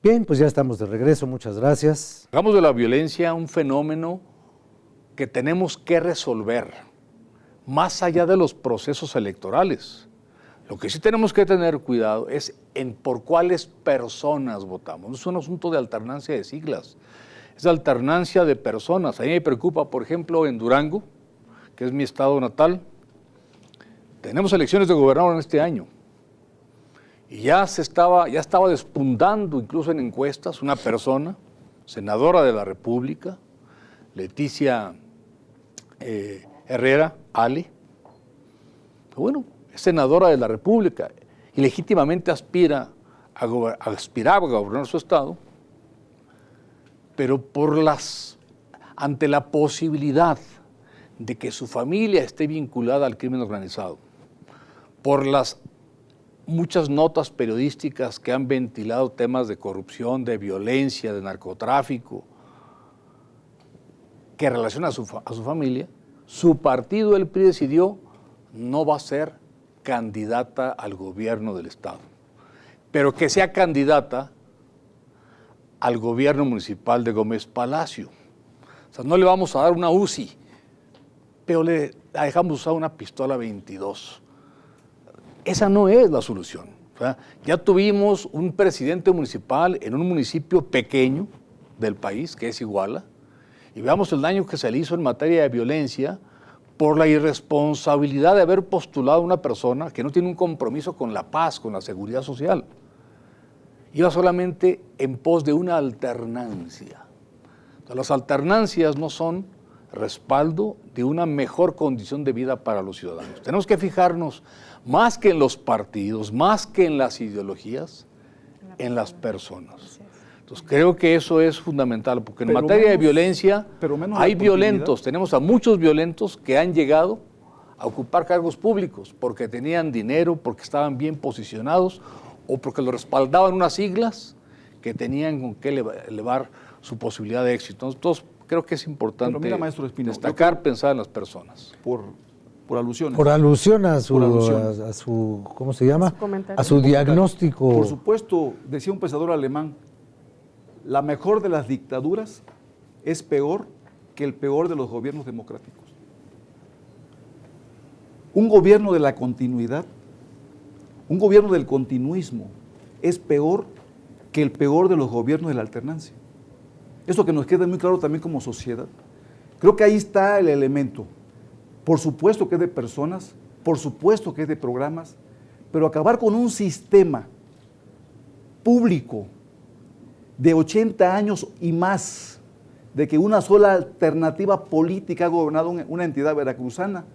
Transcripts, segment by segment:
Bien, pues ya estamos de regreso, muchas gracias. Hagamos de la violencia un fenómeno que tenemos que resolver, más allá de los procesos electorales. Lo que sí tenemos que tener cuidado es en por cuáles personas votamos. No es un asunto de alternancia de siglas, es de alternancia de personas. A mí me preocupa, por ejemplo, en Durango, que es mi estado natal, tenemos elecciones de gobernador en este año. Y ya estaba despuntando, incluso en encuestas, una persona, senadora de la República, Leticia Herrera, Ale. Bueno, es senadora de la República y legítimamente aspiraba a gobernar su estado, pero ante la posibilidad de que su familia esté vinculada al crimen organizado, por las muchas notas periodísticas que han ventilado temas de corrupción, de violencia, de narcotráfico, que relaciona a su familia, su partido, el PRI, decidió no va a ser candidata al gobierno del estado, pero que sea candidata al gobierno municipal de Gómez Palacio. O sea, no le vamos a dar una UCI, pero la dejamos usar una pistola 22. Esa no es la solución. O sea, ya tuvimos un presidente municipal en un municipio pequeño del país, que es Iguala, y veamos el daño que se le hizo en materia de violencia por la irresponsabilidad de haber postulado a una persona que no tiene un compromiso con la paz, con la seguridad social. Iba solamente en pos de una alternancia. Entonces, las alternancias no son respaldo de una mejor condición de vida para los ciudadanos. Tenemos que fijarnos más que en los partidos, más que en las ideologías, en las personas. Entonces creo que eso es fundamental, porque en materia de violencia hay violentos, tenemos a muchos violentos que han llegado a ocupar cargos públicos porque tenían dinero, porque estaban bien posicionados o porque lo respaldaban unas siglas que tenían con qué elevar su posibilidad de éxito. Entonces creo que es importante destacar, pensar en las personas. Por alusiones. Por alusión a su ¿cómo se llama? A su diagnóstico. Por supuesto, decía un pensador alemán, la mejor de las dictaduras es peor que el peor de los gobiernos democráticos. Un gobierno de la continuidad, un gobierno del continuismo, es peor que el peor de los gobiernos de la alternancia. Eso que nos queda muy claro también como sociedad. Creo que ahí está el elemento. Por supuesto que es de personas, por supuesto que es de programas, pero acabar con un sistema público de 80 años y más, de que una sola alternativa política ha gobernado una entidad veracruzana,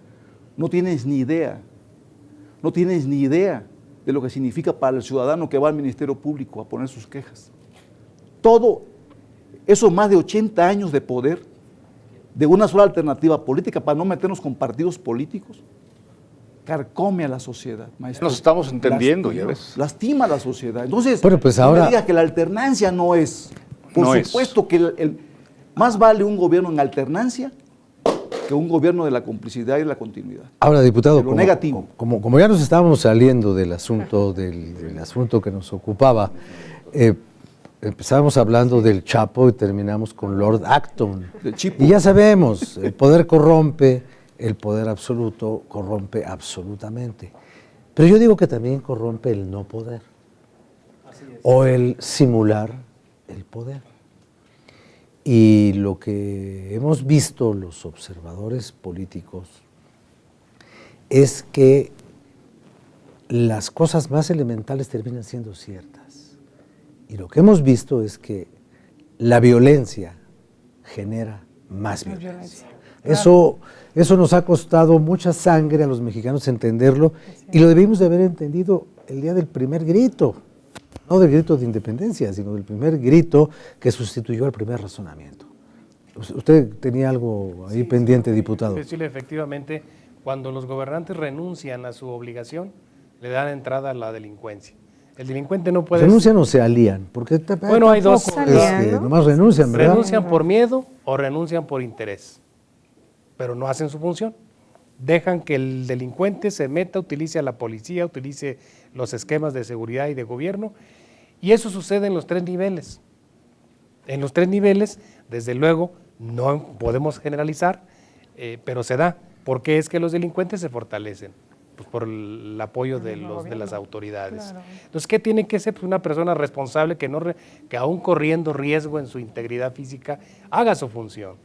no tienes ni idea de lo que significa para el ciudadano que va al Ministerio Público a poner sus quejas. Todo esos más de 80 años de poder de una sola alternativa política, para no meternos con partidos políticos, carcome a la sociedad, maestro. Nos estamos entendiendo, ya ves. Lastima a la sociedad. Entonces, bueno, pues ahora, no me digas que la alternancia no es. Por supuesto que más vale un gobierno en alternancia que un gobierno de la complicidad y la continuidad. Ahora, diputado, lo negativo. Como ya nos estábamos saliendo del asunto, del asunto que nos ocupaba, empezábamos hablando del Chapo y terminamos con Lord Acton. Y ya sabemos, el poder corrompe, el poder absoluto corrompe absolutamente. Pero yo digo que también corrompe el no poder. O el simular el poder. Y lo que hemos visto los observadores políticos es que las cosas más elementales terminan siendo ciertas. Y lo que hemos visto es que la violencia genera más violencia. Claro. Eso nos ha costado mucha sangre a los mexicanos entenderlo, y lo debimos de haber entendido el día del primer grito, no del grito de independencia, sino del primer grito que sustituyó al primer razonamiento. Usted tenía algo ahí pendiente, diputado. Sí, efectivamente, cuando los gobernantes renuncian a su obligación, le dan entrada a la delincuencia. El delincuente no puede... ¿Renuncian o se alían? Porque bueno, hay dos. Nomás renuncian, ¿verdad? Renuncian por miedo o renuncian por interés, pero no hacen su función. Dejan que el delincuente se meta, utilice a la policía, utilice los esquemas de seguridad y de gobierno, Y eso sucede en los 3 niveles. En los 3 niveles, desde luego, no podemos generalizar, pero se da. ¿Por qué es que los delincuentes se fortalecen? Pues por el apoyo de las autoridades. Claro. Entonces, ¿qué tiene que ser? Pues una persona responsable que aún corriendo riesgo en su integridad física, haga su función.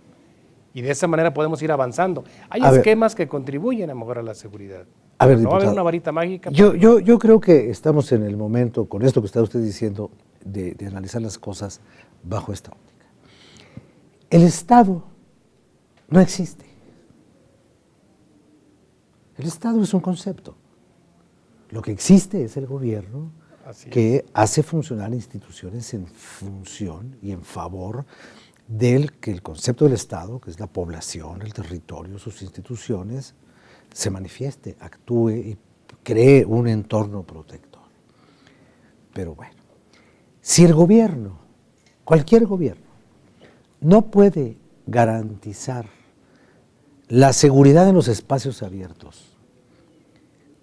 Y de esa manera podemos ir avanzando. Hay esquemas que contribuyen a mejorar la seguridad. A ver, no diputado, va a haber una varita mágica. Yo creo que estamos en el momento, con esto que está usted diciendo, de analizar las cosas bajo esta óptica. El Estado no existe. El Estado es un concepto. Lo que existe es el gobierno que hace funcionar instituciones en función y en favor del que el concepto del Estado, que es la población, el territorio, sus instituciones, se manifieste, actúe y cree un entorno protector. Pero bueno, si el gobierno, cualquier gobierno, no puede garantizar la seguridad en los espacios abiertos,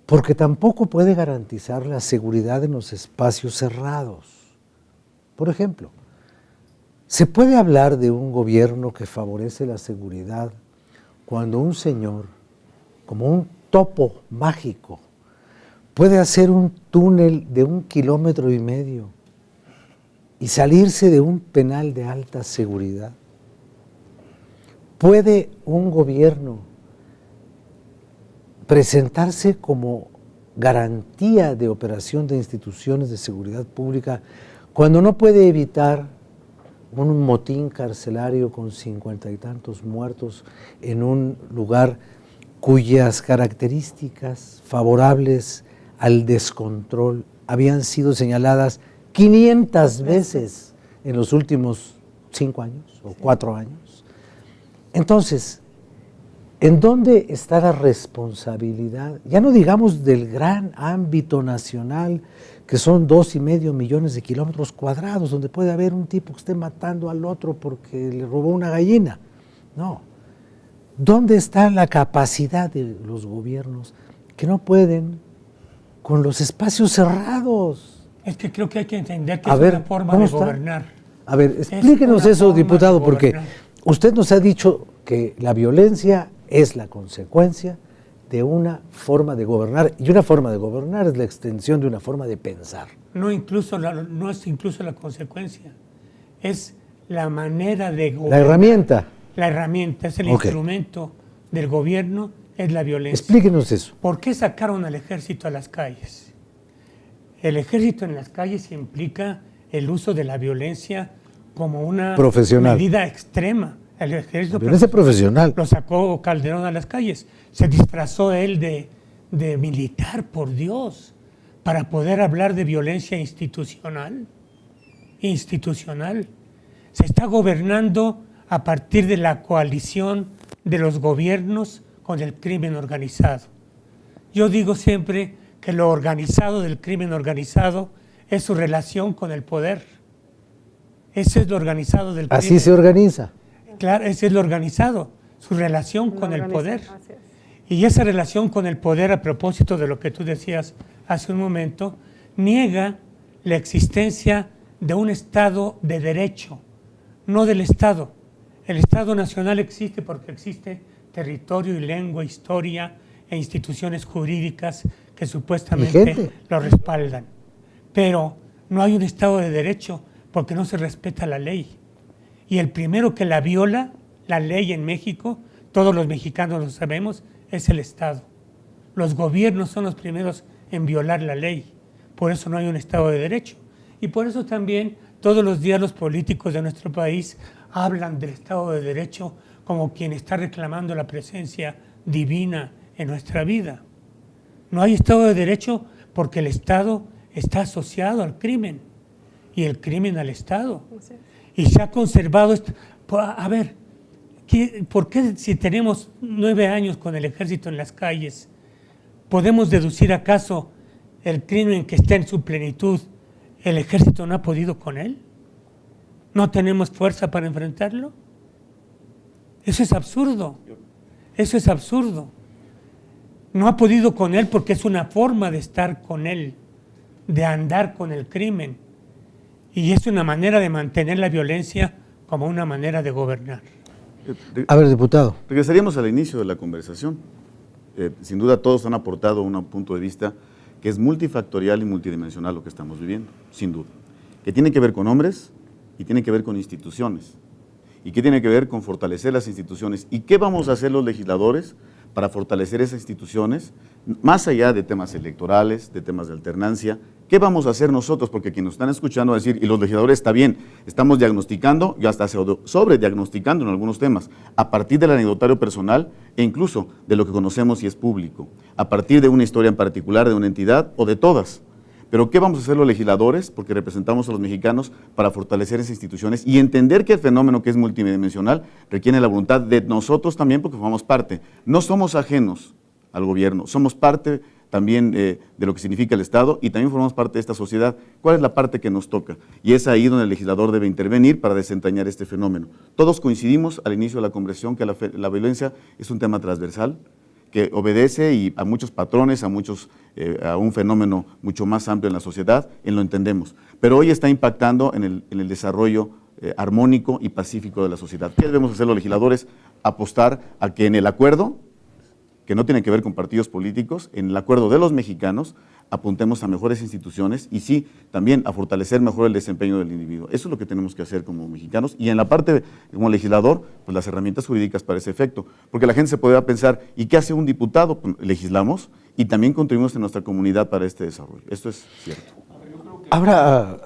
porque tampoco puede garantizar la seguridad en los espacios cerrados. Por ejemplo, ¿se puede hablar de un gobierno que favorece la seguridad cuando un señor, como un topo mágico, puede hacer un túnel de 1,5 kilómetros y salirse de un penal de alta seguridad? ¿Puede un gobierno presentarse como garantía de operación de instituciones de seguridad pública cuando no puede evitar un motín carcelario con 50 y tantos muertos en un lugar cuyas características favorables al descontrol habían sido señaladas 500 veces en los últimos 5 años o 4 años? Entonces, ¿en dónde está la responsabilidad? Ya no digamos del gran ámbito nacional, que son 2,5 millones de kilómetros cuadrados, donde puede haber un tipo que esté matando al otro porque le robó una gallina. No. ¿Dónde está la capacidad de los gobiernos que no pueden con los espacios cerrados? Es que creo que hay que entender que es una forma de gobernar. A ver, explíquenos eso, diputado, porque usted nos ha dicho que la violencia es la consecuencia de una forma de gobernar, y una forma de gobernar es la extensión de una forma de pensar. No es incluso la consecuencia, es la manera de gobernar. La herramienta. La herramienta, es el instrumento del gobierno, es la violencia. Explíquenos eso. ¿Por qué sacaron al ejército a las calles? El ejército en las calles implica el uso de la violencia como una medida extrema. El ejército profesional lo sacó Calderón a las calles. Se disfrazó él de militar, por Dios, para poder hablar de violencia institucional. Se está gobernando a partir de la coalición de los gobiernos con el crimen organizado. Yo digo siempre que lo organizado del crimen organizado es su relación con el poder. Ese es lo organizado del crimen. Así se organiza. Claro, ese es lo organizado, su relación con el poder. Y esa relación con el poder, a propósito de lo que tú decías hace un momento, niega la existencia de un Estado de derecho, no del Estado. El Estado nacional existe porque existe territorio y lengua, historia e instituciones jurídicas que supuestamente lo respaldan. Pero no hay un Estado de derecho porque no se respeta la ley. Y el primero que la viola, la ley en México, todos los mexicanos lo sabemos, es el Estado. Los gobiernos son los primeros en violar la ley. Por eso no hay un Estado de Derecho. Y por eso también todos los días los políticos de nuestro país hablan del Estado de Derecho como quien está reclamando la presencia divina en nuestra vida. No hay Estado de Derecho porque el Estado está asociado al crimen y el crimen al Estado. Y se ha conservado esto. A ver, ¿por qué si tenemos 9 años con el ejército en las calles, podemos deducir acaso el crimen que está en su plenitud, el ejército no ha podido con él? ¿No tenemos fuerza para enfrentarlo? Eso es absurdo. Eso es absurdo. No ha podido con él porque es una forma de estar con él, de andar con el crimen. Y es una manera de mantener la violencia como una manera de gobernar. A ver, diputado. Regresaríamos al inicio de la conversación. Sin duda todos han aportado un punto de vista que es multifactorial y multidimensional lo que estamos viviendo, sin duda. Que tiene que ver con hombres y tiene que ver con instituciones. Y que tiene que ver con fortalecer las instituciones. ¿Y qué vamos a hacer los legisladores para fortalecer esas instituciones, más allá de temas electorales, de temas de alternancia? ¿Qué vamos a hacer nosotros? Porque quienes nos están escuchando van a decir, y los legisladores está bien, estamos diagnosticando, ya hasta sobrediagnosticando en algunos temas, a partir del anecdotario personal e incluso de lo que conocemos y es público, a partir de una historia en particular, de una entidad o de todas. Pero ¿qué vamos a hacer los legisladores? Porque representamos a los mexicanos para fortalecer esas instituciones y entender que el fenómeno que es multidimensional requiere la voluntad de nosotros también porque formamos parte. No somos ajenos al gobierno, somos parte también de lo que significa el Estado y también formamos parte de esta sociedad. ¿Cuál es la parte que nos toca? Y es ahí donde el legislador debe intervenir para desentrañar este fenómeno. Todos coincidimos al inicio de la conversación que la violencia es un tema transversal, que obedece a muchos patrones, a un fenómeno mucho más amplio en la sociedad, lo entendemos. Pero hoy está impactando en el desarrollo armónico y pacífico de la sociedad. ¿Qué debemos hacer los legisladores? Apostar a que en el acuerdo, que no tiene que ver con partidos políticos, en el acuerdo de los mexicanos, apuntemos a mejores instituciones y sí, también a fortalecer mejor el desempeño del individuo. Eso es lo que tenemos que hacer como mexicanos y en la parte como legislador, pues las herramientas jurídicas para ese efecto. Porque la gente se podría pensar, ¿y qué hace un diputado? Pues legislamos y también contribuimos en nuestra comunidad para este desarrollo. Esto es cierto. Ahora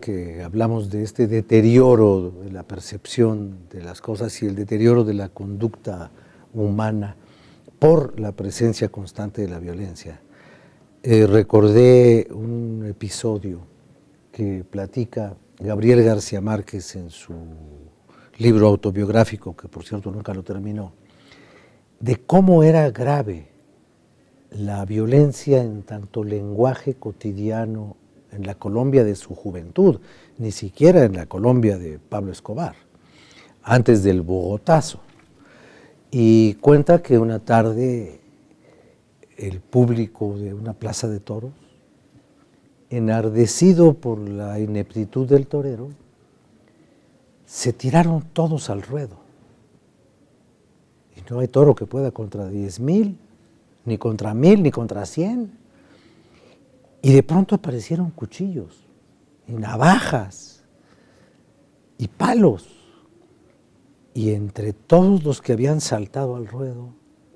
que hablamos de este deterioro de la percepción de las cosas y el deterioro de la conducta humana por la presencia constante de la violencia, recordé un episodio que platica Gabriel García Márquez en su libro autobiográfico, que por cierto nunca lo terminó, de cómo era grave la violencia en tanto lenguaje cotidiano en la Colombia de su juventud, ni siquiera en la Colombia de Pablo Escobar, antes del Bogotazo. Y cuenta que una tarde el público de una plaza de toros, enardecido por la ineptitud del torero, se tiraron todos al ruedo. Y no hay toro que pueda contra 10,000, ni contra 1,000, ni contra 100. Y de pronto aparecieron cuchillos, y navajas, y palos. Y entre todos los que habían saltado al ruedo,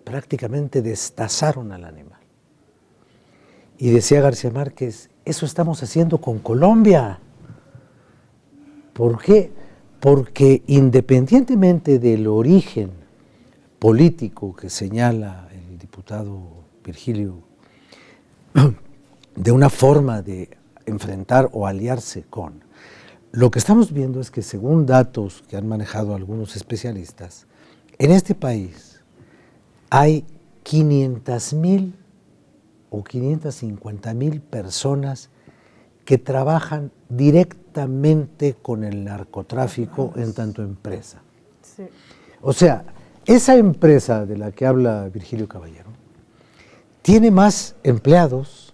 prácticamente destazaron al animal. Y decía García Márquez, eso estamos haciendo con Colombia. ¿Por qué? Porque independientemente del origen político que señala el diputado Virgilio, de una forma de enfrentar o aliarse con, lo que estamos viendo es que según datos que han manejado algunos especialistas, en este país hay 500,000 o 550,000 personas que trabajan directamente con el narcotráfico en tanto empresa. Sí. O sea, esa empresa de la que habla Virgilio Caballero tiene más empleados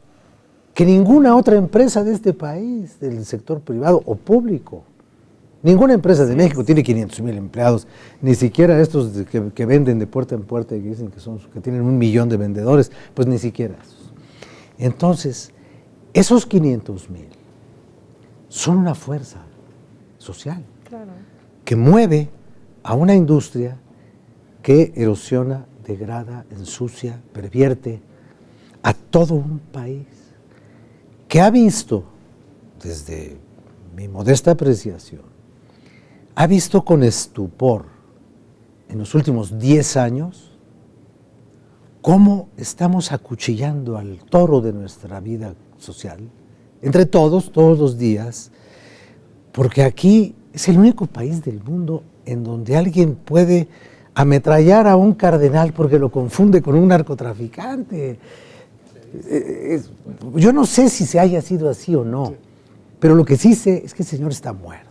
que ninguna otra empresa de este país, del sector privado o público. Ninguna empresa de México tiene 500,000 empleados, ni siquiera estos que venden de puerta en puerta y que dicen que tienen 1,000,000 de vendedores, pues ni siquiera esos. Entonces, esos 500,000 son una fuerza social que mueve a una industria que erosiona, degrada, ensucia, pervierte a todo un país, que ha visto, desde mi modesta apreciación, ha visto con estupor en los últimos 10 años cómo estamos acuchillando al toro de nuestra vida social, entre todos los días, porque aquí es el único país del mundo en donde alguien puede ametrallar a un cardenal porque lo confunde con un narcotraficante. Yo no sé si se haya sido así o no, pero lo que sí sé es que el señor está muerto.